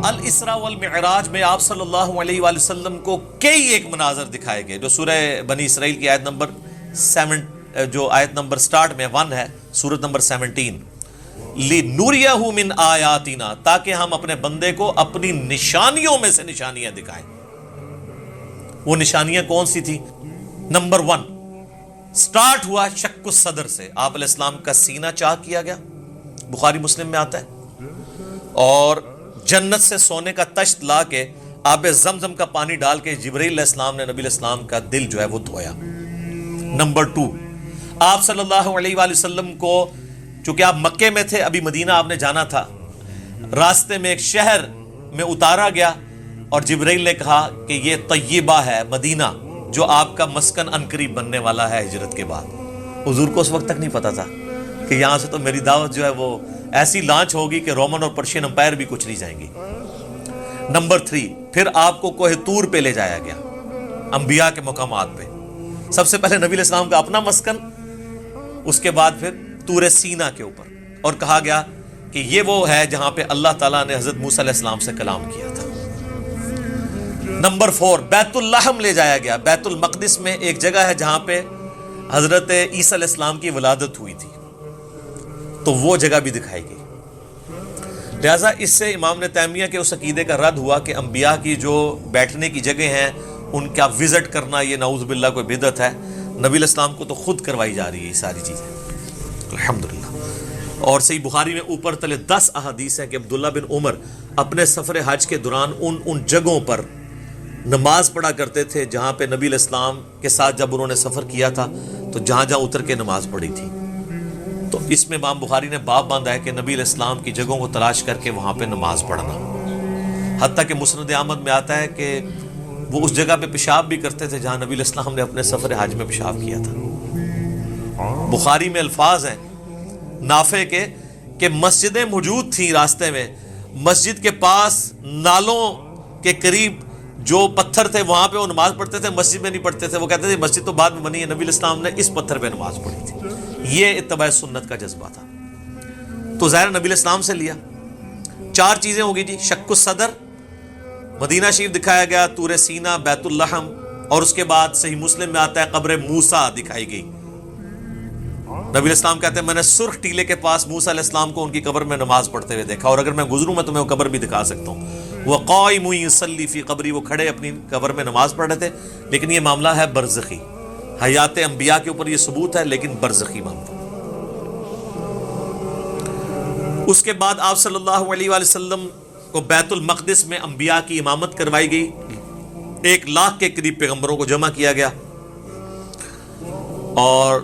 الاسراء والمعراج میں آپ صلی اللہ علیہ وآلہ وسلم کو کئی ایک مناظر دکھائے گئے، جو سورہ بنی اسرائیل کی آیت نمبر 7 جو آیت نمبر سٹارٹ میں 1 ہے، سورت نمبر 17، لِنُرِيَهُ مِنْ آیاتنا، تاکہ ہم اپنے بندے کو اپنی نشانیوں میں سے نشانیاں دکھائیں۔ وہ نشانیاں کون سی تھی؟ نمبر 1 سٹارٹ ہوا شق الصدر سے، آپ علیہ السلام کا سینہ چاک کیا گیا، بخاری مسلم میں آتا ہے، اور جنت سے سونے کا تشت لا کے آب زمزم کا پانی ڈال کے جبرائیل علیہ السلام نے نبی علیہ السلام کا دل جو ہے وہ دھویا۔ نمبر 2 آپ صلی اللہ علیہ وآلہ وسلم کو، چونکہ آپ مکے میں تھے، ابھی مدینہ آپ نے جانا تھا، راستے میں ایک شہر میں اتارا گیا اور جبرائیل نے کہا کہ یہ طیبہ ہے، مدینہ، جو آپ کا مسکن عنقریب بننے والا ہے ہجرت کے بعد۔ حضور کو اس وقت تک نہیں پتا تھا کہ یہاں سے تو میری دعوت جو ہے وہ ایسی لانچ ہوگی کہ رومن اور پرشین امپائر بھی کچھ نہیں جائیں گی۔ نمبر 3 پھر آپ کو کوہ طور پہ لے جایا گیا، انبیاء کے مقامات پہ، سب سے پہلے نبی علیہ السلام کا اپنا مسکن، اس کے بعد پھر طور سینا کے اوپر، اور کہا گیا کہ یہ وہ ہے جہاں پہ اللہ تعالیٰ نے حضرت موسیٰ علیہ السلام سے کلام کیا تھا۔ نمبر 4 بیت اللحم لے جایا گیا، بیت المقدس میں ایک جگہ ہے جہاں پہ حضرت عیسیٰ علیہ السلام کی ولادت ہوئی تھی، تو وہ جگہ بھی دکھائی گئی۔ لہٰذا اس سے امام ابن تیمیہ کے اس عقیدے کا رد ہوا کہ انبیاء کی جو بیٹھنے کی جگہ ہیں ان کا وزٹ کرنا یہ نعوذ باللہ کوئی بدعت ہے، نبی علیہ السلام کو تو خود کروائی جا رہی ہے یہ ساری چیزیں، الحمدللہ۔ اور صحیح بخاری میں اوپر تلے 10 احادیث ہیں کہ عبداللہ بن عمر اپنے سفر حج کے دوران ان جگہوں پر نماز پڑھا کرتے تھے جہاں پہ نبی علیہ السلام کے ساتھ جب انہوں نے سفر کیا تھا تو جہاں جہاں اتر کے نماز پڑھی تھی۔ تو اس میں امام بخاری نے باب باندھا ہے کہ نبی علیہ السلام کی جگہوں کو تلاش کر کے وہاں پہ نماز پڑھنا، حتیٰ کہ مسند احمد میں آتا ہے کہ وہ اس جگہ پہ پیشاب بھی کرتے تھے جہاں نبی علیہ السلام نے اپنے سفر حج میں پیشاب کیا تھا۔ بخاری میں الفاظ ہیں نافع کے کہ مسجدیں موجود تھیں راستے میں، مسجد کے پاس نالوں کے قریب جو پتھر تھے وہاں پہ وہ نماز پڑھتے تھے، مسجد میں نہیں پڑھتے تھے۔ وہ کہتے تھے مسجد تو بعد میں بنی ہے، نبی علیہ السلام نے اس پتھر پہ نماز پڑھی تھی۔ یہ اتباع سنت کا جذبہ تھا۔ تو ظاہر نبی علیہ السلام سے لیا۔ 4 چیزیں ہوگی جی، شق الصدر، مدینہ شریف دکھایا گیا، طور سینا، بیت اللحم، اور اس کے بعد صحیح مسلم میں آتا ہے قبر موسیٰ دکھائی گئی۔ نبی علیہ السلام کہتے ہیں میں نے سرخ ٹیلے کے پاس موسیٰ علیہ السلام کو ان کی قبر میں نماز پڑھتے ہوئے دیکھا، اور اگر میں گزروں میں تمہیں وہ قبر بھی دکھا سکتا ہوں۔ وَقَائِمٌ يُصَلِّي فِي قبری، وہ کھڑے اپنی قبر میں نماز پڑھ رہے تھے، لیکن یہ معاملہ ہے برزخی، حیات انبیاء کے اوپر یہ ثبوت ہے لیکن برزخی معاملہ۔ اس کے بعد آپ صلی اللہ علیہ وآلہ وسلم کو بیت المقدس میں انبیاء کی امامت کروائی گئی، 1 لاکھ کے قریب پیغمبروں کو جمع کیا گیا، اور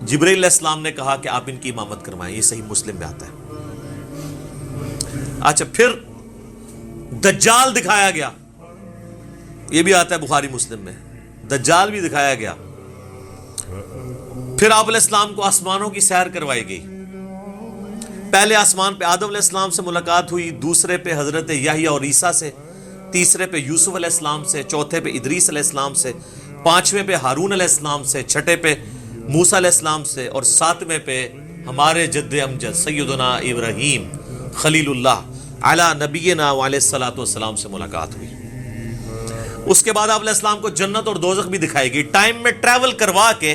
جبرائیل علیہ السلام نے کہا کہ آپ ان کی امامت کروائیں، یہ صحیح مسلم میں آتا ہے۔ اچھا، پھر دجال دکھایا گیا، یہ بھی آتا ہے بخاری مسلم میں، دجال بھی دکھایا گیا۔ پھر آپ علیہ السلام کو آسمانوں کی سیر کروائی گئی۔ پہلے آسمان پہ آدم علیہ السلام سے ملاقات ہوئی، دوسرے پہ حضرت یحییٰ اور عیسیٰ سے، تیسرے پہ یوسف علیہ السلام سے، چوتھے پہ ادریس علیہ السلام سے، 5ویں پہ ہارون علیہ السلام سے، 6 پہ موسیٰ علیہ السلام سے، اور 7ویں پہ ہمارے جد امجد سیدنا ابراہیم خلیل اللہ علی نبینا علیہ الصلوۃ والسلام سے ملاقات ہوئی۔ اس کے بعد آپ علیہ السلام کو جنت اور دوزخ بھی دکھائی گئی، ٹائم میں ٹریول کروا کے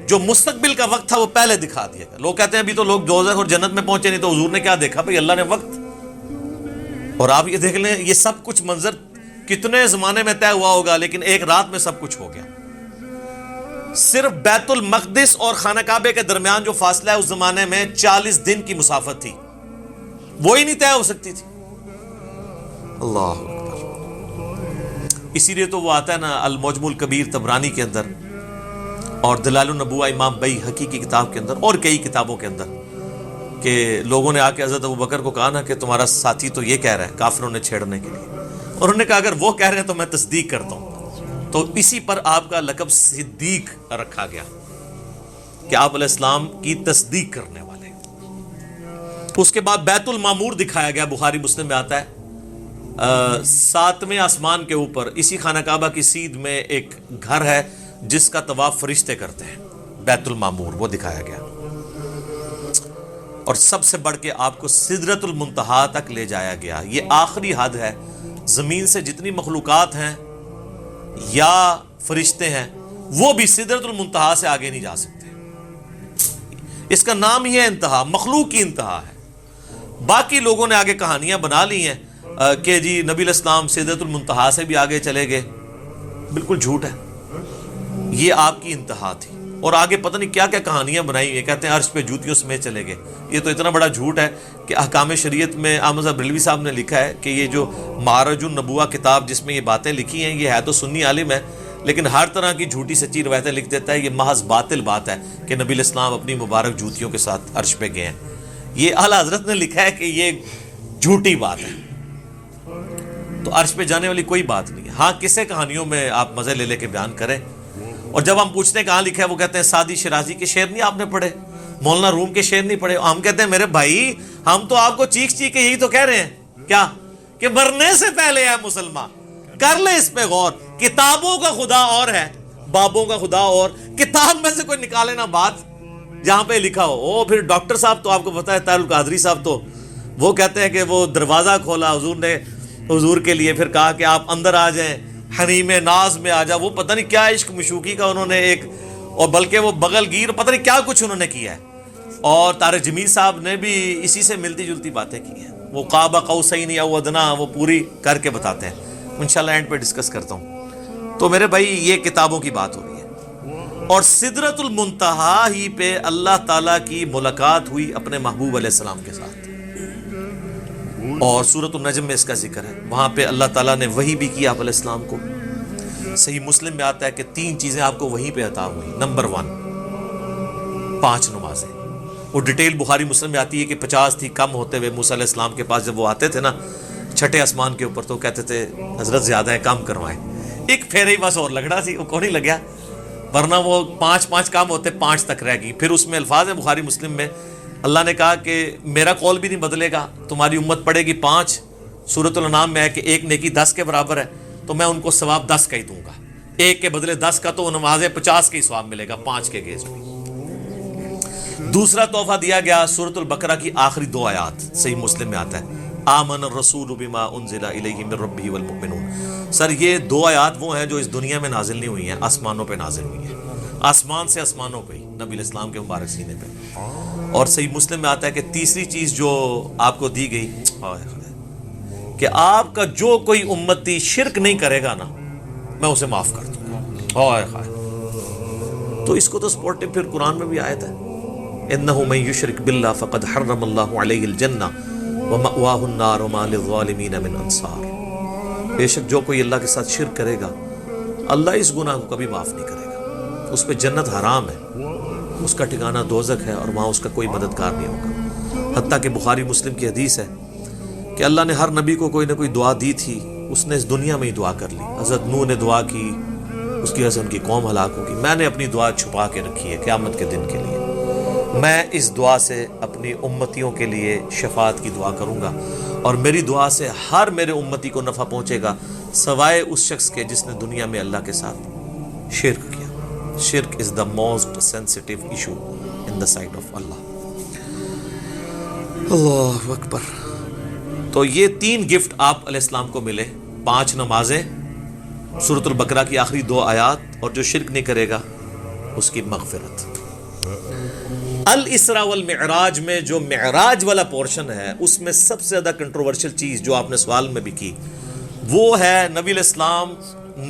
جو مستقبل کا وقت تھا وہ پہلے دکھا دیا گیا۔ لوگ کہتے ہیں ابھی تو لوگ دوزخ اور جنت میں پہنچے نہیں، تو حضور نے کیا دیکھا؟ بھئی اللہ نے وقت۔ اور آپ یہ دیکھ لیں یہ سب کچھ منظر کتنے زمانے میں طے ہوا ہوگا، لیکن ایک رات میں سب کچھ ہو گیا۔ صرف بیت المقدس اور خانہ کعبے کے درمیان جو فاصلہ ہے اس زمانے میں 40 دن کی مسافت تھی، وہی نہیں طے ہو سکتی تھی۔ اللہ اکبر۔ اسی لیے تو وہ آتا ہے نا المعجم الکبیر طبرانی کے اندر، اور دلائل النبوہ امام بیہقی کی کتاب کے اندر، اور کئی کتابوں کے اندر، کہ لوگوں نے آ کے حضرت ابوبکر کو کہا نا کہ تمہارا ساتھی تو یہ کہہ رہا ہے کافروں نے چھیڑنے کے لیے، اور انہوں نے کہا اگر وہ کہہ رہے ہیں تو میں تصدیق کرتا ہوں۔ تو اسی پر آپ کا لقب صدیق رکھا گیا کہ آپ علیہ السلام کی تصدیق کرنے والے۔ اس کے بعد بیت المعمور دکھایا گیا، بخاری مسلم میں آتا ہے 7ویں آسمان کے اوپر اسی خانہ کعبہ کی سیدھ میں ایک گھر ہے جس کا طواف فرشتے کرتے ہیں، بیت المعمور وہ دکھایا گیا۔ اور سب سے بڑھ کے آپ کو سدرۃ المنتہا تک لے جایا گیا. یہ آخری حد ہے. زمین سے جتنی مخلوقات ہیں یا فرشتے ہیں وہ بھی سدرۃ المنتہا سے آگے نہیں جا سکتے. اس کا نام ہی ہے انتہا، مخلوق کی انتہا ہے. باقی لوگوں نے آگے کہانیاں بنا لی ہیں کہ جی نبی علیہ السلام سدرۃ المنتہا سے بھی آگے چلے گئے. بالکل جھوٹ ہے. یہ آپ کی انتہا تھی. اور آگے پتہ نہیں کیا کیا کہانیاں بنائی ہوئی ہیں. کہتے ہیں عرش پہ جوتیوں سمیت چلے گئے. یہ تو اتنا بڑا جھوٹ ہے کہ احکام شریعت میں احمد صاحب بریلوی صاحب نے لکھا ہے کہ یہ جو معرج النبوہ کتاب جس میں یہ باتیں لکھی ہیں، یہ ہے تو سنی عالم ہے لیکن ہر طرح کی جھوٹی سچی روایتیں لکھ دیتا ہے. یہ محض باطل بات ہے کہ نبی علیہ السلام اپنی مبارک جوتیوں کے ساتھ عرش پہ گئے ہیں. یہ اعلیٰ حضرت نے لکھا ہے کہ یہ جھوٹی بات ہے. تو عرش پہ جانے والی کوئی بات نہیں ہے. ہاں کسے کہانیوں میں آپ مزے لے لے کے بیان کریں. اور جب ہم پوچھتے ہیں کہاں لکھا ہے، وہ کہتے ہیں سعدی شیرازی کے شعر نہیں آپ نے پڑھے، مولانا روم کے شعر نہیں پڑھے. ہم کہتے ہیں میرے بھائی ہم تو آپ کو چیخ چیخ کے یہی تو کہہ رہے ہیں کیا کہ مرنے سے پہلے ہے مسلمان. کر لے اس پہ غور. کتابوں کا خدا اور ہے، بابوں کا خدا اور. کتاب میں سے کوئی نکالے نا بات جہاں پہ لکھا ہو. پھر ڈاکٹر صاحب تو آپ کو پتا ہے طاہر القادری صاحب تو وہ کہتے ہیں کہ وہ دروازہ کھولا حضور نے حضور کے لیے، پھر کہا کہ آپ اندر آ جائیں، حریم ناز میں آ جا. وہ پتہ نہیں کیا عشق مشوقی کا انہوں نے ایک، اور بلکہ وہ بغل گیر پتہ نہیں کیا کچھ انہوں نے کیا ہے. اور طارق جمیل صاحب نے بھی اسی سے ملتی جلتی باتیں کی ہیں. وہ قاب قوسین او ادنا وہ پوری کر کے بتاتے ہیں. انشاءاللہ اینڈ پہ ڈسکس کرتا ہوں. تو میرے بھائی یہ کتابوں کی بات ہو رہی ہے. اور سدرۃ المنتہا ہی پہ اللہ تعالیٰ کی ملاقات ہوئی اپنے محبوب علیہ السلام کے ساتھ. اور سورۃ النجم میں اس کا ذکر ہے. وہاں پہ اللہ تعالیٰ نے وحی بھی کی آپ علیہ السلام کو. صحیح مسلم میں آتا ہے کہ 3 چیزیں آپ کو وہیں پہ عطا ہوئی. نمبر 1 5 نمازیں. وہ ڈیٹیل بخاری مسلم میں آتی ہے کہ 50 تھی، کم ہوتے ہوئے موسیٰ علیہ السلام کے پاس جب وہ آتے تھے نا چھٹے آسمان کے اوپر تو کہتے تھے حضرت زیادہ ہے، کم کروائیں. ایک پھیرے ہی بس اور لگنا سی، وہ کون ہی لگیا، ورنہ وہ 5 کام ہوتے 5 تک رہ گئی. پھر اس میں الفاظ ہیں بخاری مسلم میں، اللہ نے کہا کہ میرا قول بھی نہیں بدلے گا، تمہاری امت پڑے گی 5. سورۃ الانعام میں ہے کہ ایک نیکی 10 کے برابر ہے تو میں ان کو ثواب 10 کا ہی دوں گا. ایک کے بدلے 10 کا تو نمازیں 50 کے ہی ثواب ملے گا 5 کے اگینسٹ میں. دوسرا تحفہ دیا گیا سورۃ البقرہ کی آخری 2 آیات. صحیح مسلم میں آتا ہے آمن الرسول بما انزل الیہ من ربہ والمؤمنون. سر یہ 2 آیات وہ ہیں جو اس دنیا میں نازل نہیں ہوئی ہیں، آسمانوں پہ نازل ہوئی ہیں. آسمان سے آسمانوں پہ ہی نبی علیہ السلام کے مبارک سینے پہ. اور صحیح مسلم میں آتا ہے کہ تیسری چیز جو آپ کو دی گئی کہ آپ کا جو کوئی امتی شرک نہیں کرے گا نا میں اسے معاف کر دوں گا. تو اس کو تو سپورٹو پھر قرآن میں بھی آیت ہے انہ من یشرک باللہ فقد حرم اللہ علیہ الجنہ ومأواہ النار وما للظالمین من انصار. بے شک جو کوئی اللہ کے ساتھ شرک کرے گا اللہ اس گناہ کو کبھی معاف نہیں کرے گا. اس پہ جنت حرام ہے، اس کا ٹھکانہ دوزخ ہے اور وہاں اس کا کوئی مددگار نہیں ہوگا. حتیٰ کہ بخاری مسلم کی حدیث ہے کہ اللہ نے ہر نبی کو کوئی نہ کوئی دعا دی تھی، اس نے اس دنیا میں ہی دعا کر لی. حضرت نوح نے دعا کی، اس کی وجہ سے ان کی قوم ہلاک ہوگی. میں نے اپنی دعا چھپا کے رکھی ہے قیامت کے دن کے لیے. میں اس دعا سے اپنی امتیوں کے لیے شفاعت کی دعا کروں گا اور میری دعا سے ہر میرے امتی کو نفع پہنچے گا سوائے اس شخص کے جس نے دنیا میں اللہ کے ساتھ شرک کیا. شرک is the most sensitive issue in the sight of Allah. اللہ اکبر. تو یہ 3 گفٹ آپ علیہ السلام کو ملے، 5 نمازیں، سورۃ البقرہ کی آخری 2 آیات، اور جو شرک نہیں کرے گا اس کی مغفرت. الاسراء والمعراج میں جو معراج والا پورشن ہے اس میں سب سے زیادہ کنٹروورشل چیز جو آپ نے سوال میں بھی کی وہ ہے نبی علیہ السلام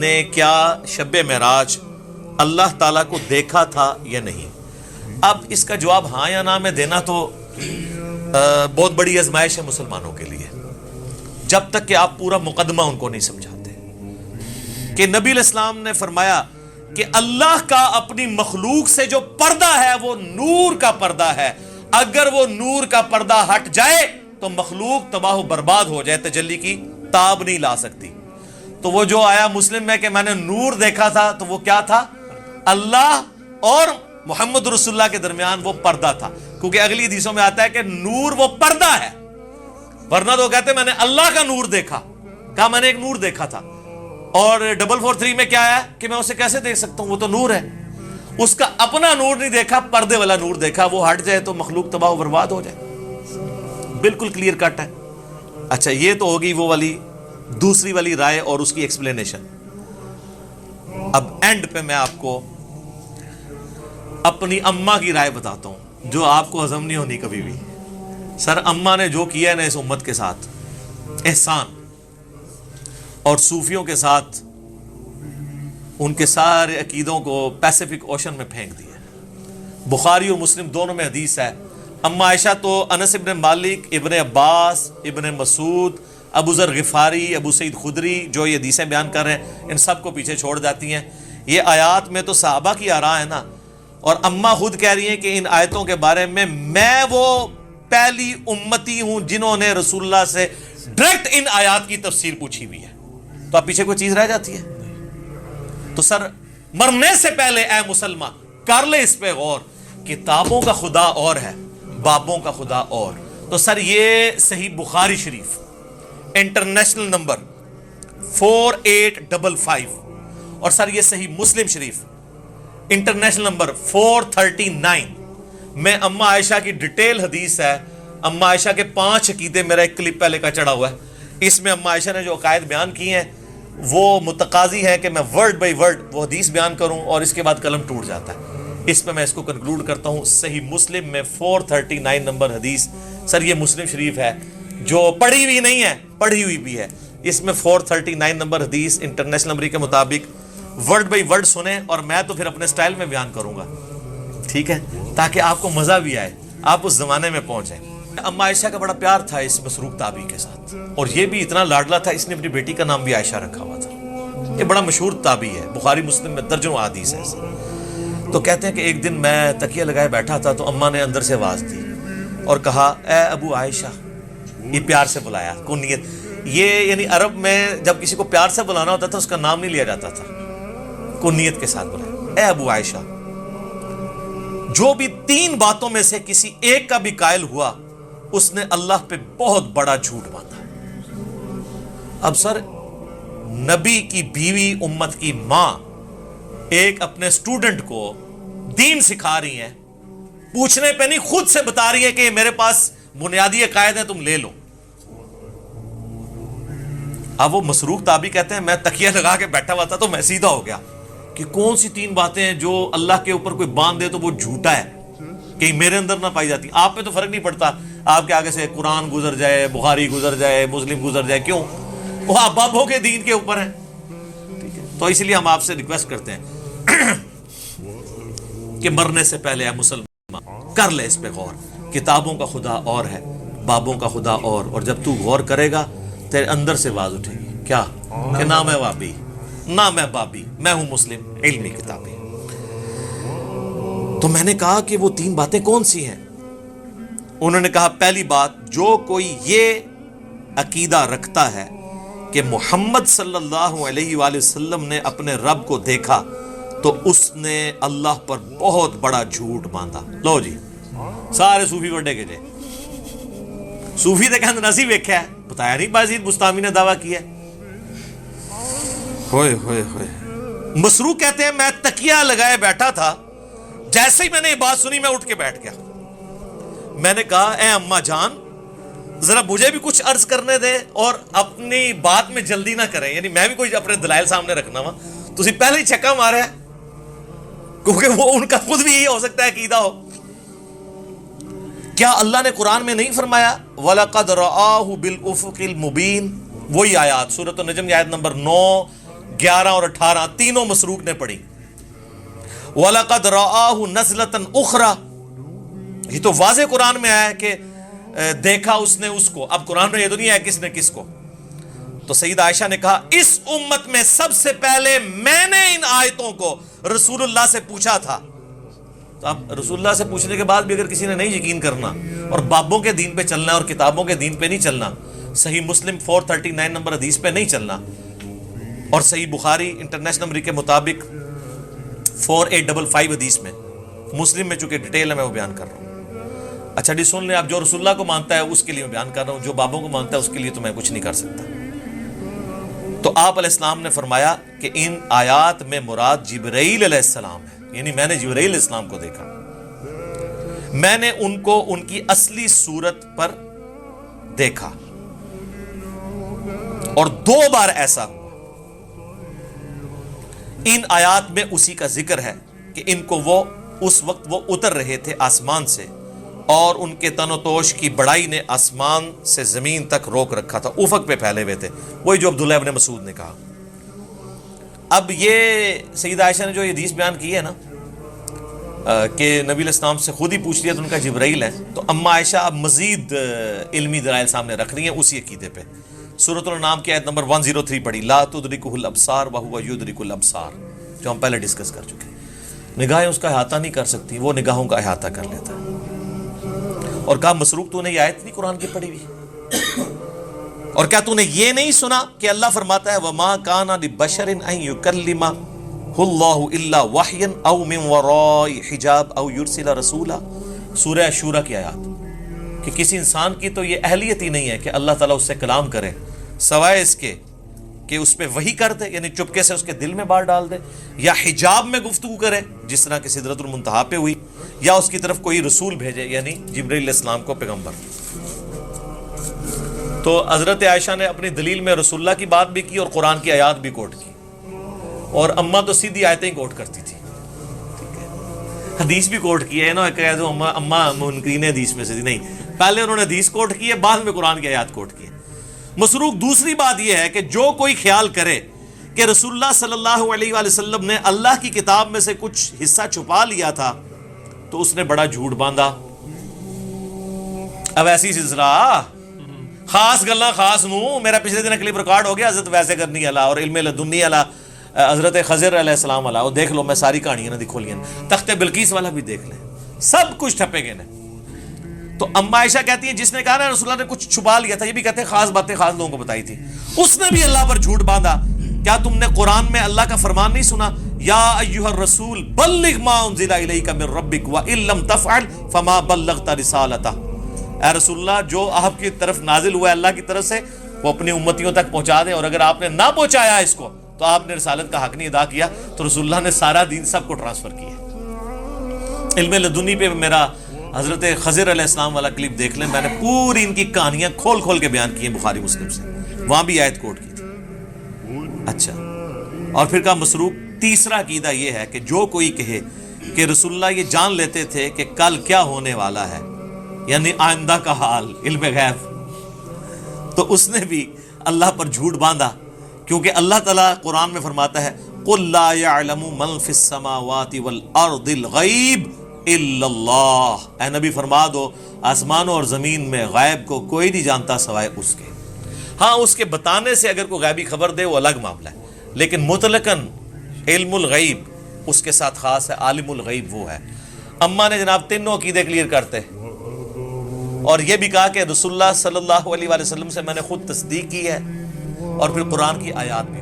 نے کیا شب معراج اللہ تعالیٰ کو دیکھا تھا یا نہیں. اب اس کا جواب ہاں یا نہ میں دینا تو بہت بڑی آزمائش ہے مسلمانوں کے لیے جب تک کہ آپ پورا مقدمہ ان کو نہیں سمجھاتے کہ نبی علیہ السلام نے فرمایا کہ اللہ کا اپنی مخلوق سے جو پردہ ہے وہ نور کا پردہ ہے. اگر وہ نور کا پردہ ہٹ جائے تو مخلوق تباہ و برباد ہو جائے، تجلی کی تاب نہیں لا سکتی. تو وہ جو آیا مسلم میں کہ میں نے نور دیکھا تھا تو وہ کیا تھا؟ اللہ اور محمد رسول اللہ کے درمیان وہ پردہ تھا. کیونکہ اگلی حدیثوں میں آتا ہے کہ نور وہ پردہ ہے، ورنہ تو کہتے میں نے اللہ کا نور دیکھا. کہا میں نے ایک نور دیکھا تھا. اور 443 میں کیا ہے کہ میں اسے کیسے دیکھ سکتا ہوں، وہ تو نور ہے. اس کا اپنا نور نہیں دیکھا، پردے والا نور دیکھا. وہ ہٹ جائے تو مخلوق تباہ و برباد ہو جائے. بالکل کلیئر کٹ ہے. اچھا یہ تو ہوگی وہ والی دوسری والی رائے اور اس کی ایکسپلینیشن. اب اینڈ پہ میں آپ کو اپنی اماں کی رائے بتاتا ہوں جو آپ کو ہضم نہیں ہونی کبھی بھی. سر اماں نے جو کیا ہے نا اس امت کے ساتھ احسان، اور صوفیوں کے ساتھ ان کے سارے عقیدوں کو پیسیفک اوشن میں پھینک دیا. بخاری اور مسلم دونوں میں حدیث ہے. اما عائشہ تو انس ابن مالک، ابن عباس، ابن مسعود، ابو ذر غفاری، ابو سعید خدری جو یہ حدیثیں بیان کر رہے ہیں ان سب کو پیچھے چھوڑ جاتی ہیں. یہ آیات میں تو صحابہ کی آراء ہے نا، اور اماں خود کہہ رہی ہیں کہ ان آیتوں کے بارے میں وہ پہلی امتی ہوں جنہوں نے رسول اللہ سے ڈائریکٹ ان آیات کی تفسیر پوچھی ہوئی ہے. تو اب پیچھے کوئی چیز رہ جاتی ہے؟ تو سر مرنے سے پہلے اے مسلمان کر لے اس پہ غور. کتابوں کا خدا اور ہے، بابوں کا خدا اور. تو سر یہ صحیح بخاری شریف انٹرنیشنل نمبر 4855، اور سر یہ صحیح مسلم شریف انٹرنیشنل نمبر 439 میں اما عائشہ کی ڈیٹیل حدیث ہے. اما عائشہ کے 5 عقیدے، میرا ایک کلپ پہلے کا چڑھا ہوا ہے، اس میں اما عائشہ نے جو عقائد بیان کی ہیں وہ متقاضی ہے کہ میں ورڈ بائی ورڈ وہ حدیث بیان کروں، اور اس کے بعد قلم ٹوٹ جاتا ہے. اس پہ میں اس کو کنکلوڈ کرتا ہوں. صحیح مسلم میں 439 نمبر حدیث. سر یہ مسلم شریف ہے جو پڑھی ہوئی نہیں ہے، پڑھی ہوئی بھی ہے. اس میں 439 نمبر حدیث انٹرنیشنل نمبر کے مطابق ورڈ بائی ورڈ سنیں، اور میں تو پھر اپنے سٹائل میں بیان کروں گا، ٹھیک ہے، تاکہ آپ کو مزہ بھی آئے، آپ اس زمانے میں پہنچیں. اما عائشہ کا بڑا پیار تھا اس مسروق تابعی کے ساتھ، اور یہ بھی اتنا لاڈلا تھا اس نے اپنی بیٹی کا نام بھی عائشہ رکھا ہوا تھا. یہ بڑا مشہور تابعی ہے، بخاری مسلم میں درجنوں حدیث ہے. تو کہتے ہیں کہ ایک دن میں تکیہ لگائے بیٹھا تھا تو اماں نے اندر سے آواز دی اور کہا اے ابو عائشہ. یہ پیار سے بلایا، کنیت. یہ یعنی عرب میں جب کسی کو پیار سے بلانا ہوتا تھا اس کا نام نہیں لیا جاتا تھا، کنیت کے ساتھ بلایا. اے ابو عائشہ، جو بھی 3 باتوں میں سے کسی ایک کا بھی قائل ہوا اس نے اللہ پہ بہت بڑا جھوٹ باندھا. اب سر نبی کی بیوی، امت کی ماں، ایک اپنے سٹوڈنٹ کو دین سکھا رہی ہیں، پوچھنے پہ نہیں خود سے بتا رہی ہے کہ میرے پاس بنیادی عقائد ہیں، تم لے لو. اب وہ مسروق تابعی کہتے ہیں میں تکیہ لگا کے بیٹھا ہوا تھا تو میں سیدھا ہو گیا کہ کون سی 3 باتیں ہیں جو اللہ کے اوپر کوئی باندھ دے تو وہ جھوٹا ہے، کہیں میرے اندر نہ پائی جاتی. آپ پہ تو فرق نہیں پڑتا، آپ کے آگے سے قرآن گزر جائے، بخاری گزر جائے، مسلم گزر جائے، کیوں؟ وہ آپ بابوں کے دین کے اوپر ہیں. ٹھیک ہے، تو اس لیے ہم آپ سے ریکویسٹ کرتے ہیں کہ مرنے سے پہلے اے مسلمان کر لے اس پہ غور. کتابوں کا خدا اور ہے، بابوں کا خدا اور جب تو غور کرے گا تیرے اندر سے آواز اٹھے گی، کیا کہ نہ میں وابی، نہ میں بابی، میں ہوں مسلم علمی کتابیں. تو میں نے کہا کہ وہ 3 باتیں کون سی ہیں؟ انہوں نے کہا پہلی بات، جو کوئی یہ عقیدہ رکھتا ہے کہ محمد صلی اللہ علیہ وآلہ وسلم نے اپنے رب کو دیکھا تو اس نے اللہ پر بہت بڑا جھوٹ باندھا. لو جی سارے صوفی وڈے کے جے صوفی دے کہندے نسی ویکھیا ہے، بتایا نہیں بازید بستامی نے دعویٰ کیا ہے. ہوئے ہوئے ہوئے. مسروق کہتے ہیں میں تکیہ لگائے بیٹھا تھا، جیسے ہی میں نے یہ بات سنی میں اٹھ کے بیٹھ گیا. میں نے کہا اے اماں جان ذرا مجھے بھی کچھ عرض کرنے دیں اور اپنی بات میں جلدی نہ کریں، یعنی میں بھی کوئی اپنے دلائل سامنے رکھنا وا، تسی پہلے ہی چھکا مارے ہے، کیونکہ وہ ان کا خود بھی یہی ہو سکتا ہے عقیدہ ہو. کیا اللہ نے قرآن میں نہیں فرمایا وَلَقَدْ رَآهُ بِالْأُفُقِ الْمُبِينِ؟ وہی آیات سورۃ النجم کی آیت نمبر 9، 11 اور 18 تینوں مسروق نے پڑھی. وَلَقَدْ رَآهُ نَزْلَةً أُخْرَى، یہ تو واضح قرآن میں آیا ہے کہ دیکھا اس نے اس کو. اب قرآن میں یہ تو نہیں ہے کس نے کس کو. تو سید عائشہ نے کہا اس امت میں سب سے پہلے میں نے ان آیتوں کو رسول اللہ سے پوچھا تھا. تو اب رسول اللہ سے پوچھنے کے بعد بھی اگر کسی نے نہیں یقین کرنا اور بابوں کے دین پہ چلنا اور کتابوں کے دین پہ نہیں چلنا، صحیح مسلم 439 نمبر حدیث پہ نہیں چلنا، اور صحیح بخاری انٹرنیشنل نمبر کے مطابق 4855 حدیث میں، مسلم میں چونکہ ڈیٹیل ہے میں وہ بیان کر رہا ہوں. اچھا جی سن لیں، آپ جو رسول اللہ کو مانتا ہے اس کے لیے میں بیان کر رہا ہوں، جو بابوں کو مانتا ہے اس کے لیے تو میں کچھ نہیں کر سکتا. تو آپ علیہ السلام نے فرمایا کہ ان آیات میں مراد جبرائیل علیہ السلام ہے، یعنی میں نے جبرائیل علیہ السلام کو دیکھا، میں نے ان کو ان کی اصلی صورت پر دیکھا، اور 2 بار ایسا ہوا۔ ان آیات میں اسی کا ذکر ہے کہ ان کو وہ اس وقت وہ اتر رہے تھے آسمان سے، اور ان کے تن و توش کی بڑائی نے آسمان سے زمین تک روک رکھا تھا، افق پہ پھیلے ہوئے تھے، وہی جو عبداللہ ابن مسعود نے کہا۔ اب یہ سیدہ عائشہ نے جو یہ حدیث بیان کی ہے نا کہ نبی علیہ السلام سے خود ہی پوچھ لیا تو ان کا جبرائیل ہے، تو اما عائشہ اب مزید علمی دلائل سامنے رکھ رہی ہیں اسی عقیدے پہ۔ سورۃ الانعام کی آیت نمبر 103 پڑھی، لا تدرکہ الابصار وہو یدرک الابصار، جو ہم پہلے ڈسکس کر چکے ہیں۔ نگاہیں اس کا احاطہ نہیں کر سکتی، وہ نگاہوں کا احاطہ کر لیتا ہے۔ اور کہا مسروق تو نے یہ آیت نہیں قرآن کی پڑھی ہوئی؟ اور کیا تو نے یہ نہیں سنا کہ اللہ فرماتا ہے وما کان لبشر ان یکلمہ اللہ الا وحیا او من وراء حجاب او یرسل رسولا، سورہ شورى کی آیات، کہ کسی انسان کی تو یہ اہلیت ہی نہیں ہے کہ اللہ تعالیٰ اس سے کلام کرے سوائے اس کے کہ اس پہ وحی کر دے، یعنی چپکے سے اس کے دل میں بات ڈال دے، یا حجاب میں گفتگو کرے جس طرح کہ سدرۃ المنتہا پہ ہوئی، یا اس کی طرف کوئی رسول بھیجے یعنی جبرائیل علیہ السلام کو پیغمبر۔ تو حضرت عائشہ نے اپنی دلیل میں رسول اللہ کی بات بھی کی اور قرآن کی آیات بھی کوٹ کی، اور اماں تو سیدھی آیتیں ہی کوٹ کرتی تھی، حدیث بھی کوٹ کی ہے نا، کہہ دو اماں منکرین حدیث میں سے تھی، نہیں، پہلے انہوں نے حدیث کوٹ کی ہے، بعد میں قرآن کی آیات کوٹ کی ہے۔ مسروق دوسری بات یہ ہے کہ جو کوئی خیال کرے کہ رسول اللہ صلی اللہ علیہ وآلہ وسلم نے اللہ کی کتاب میں سے کچھ حصہ چھپا لیا تھا تو اس نے بڑا جھوٹ باندھا۔ اب ایسی سلسلہ خاص گلاں خاص نو، میرا پچھلے دن کلپ ریکارڈ ہو گیا حضرت ویسے کرنی والا اور علم لدنی والا، حضرت خضر علیہ السلام والا، وہ دیکھ لو، میں ساری کہانیاں نہ کھولی ہیں، تخت بلقیس والا بھی دیکھ لیں، سب کچھ ٹھپے گئے نے۔ تو اما عائشہ کہتی ہیں جس نے کہا نا رسول اللہ نے کچھ چھپا لیا تھا، یہ بھی کہتے ہیں خاص باتیں خاص لوگوں کو بتائی تھی، اس نے بھی اللہ پر جھوٹ باندھا۔ کیا تم نے قرآن میں اللہ کا فرمان نہیں سنا، یا ایھا الرسول بلغ ما انزل الیک من ربک وان لم تفعل فما بلغت رسالتہ، اے رسول اللہ جو آپ کی طرف نازل ہوا ہے اللہ کی طرف سے وہ اپنی امتیوں تک پہنچا دیں، اور اگر آپ نے نہ پہنچایا اس کو تو آپ نے رسالت کا حق نہیں ادا کیا۔ تو رسول اللہ نے سارا دین سب کو ٹرانسفر کیا۔ علم لدنی پہ میرا حضرت خضر علیہ السلام والا کلپ دیکھ لیں، میں نے پوری ان کی کہانیاں کھول کھول کے بیان کی ہیں بخاری مسلم سے، وہاں بھی آیت کوٹ کی تھی۔ اچھا، اور پھر کا مسروق تیسرا عقیدہ یہ ہے کہ جو کوئی کہے کہ رسول اللہ یہ جان لیتے تھے کہ کل کیا ہونے والا ہے، یعنی آئندہ کا حال، علم غیب، تو اس نے بھی اللہ پر جھوٹ باندھا، کیونکہ اللہ تعالیٰ قرآن میں فرماتا ہے قُلْ لَا يَعْلَمُ مَنْ فِي السَّمَاوَاتِ وَالْأَرْضِ الْغَيْبِ إِلَّا اللَّهُ، اے نبی فرما دو آسمانوں اور زمین میں غیب کو کوئی نہیں جانتا سوائے اس کے۔ ہاں اس کے بتانے سے اگر کوئی غیبی خبر دے وہ الگ معاملہ ہے، لیکن مطلقاً علم الغیب اس کے ساتھ خاص ہے، عالم الغیب وہ ہے۔ اماں نے جناب تینوں عقیدے کلیئر کرتے، اور یہ بھی کہا کہ رسول اللہ صلی اللہ علیہ وآلہ وسلم سے میں نے خود تصدیق کی ہے، اور پھر قرآن کی آیات بھی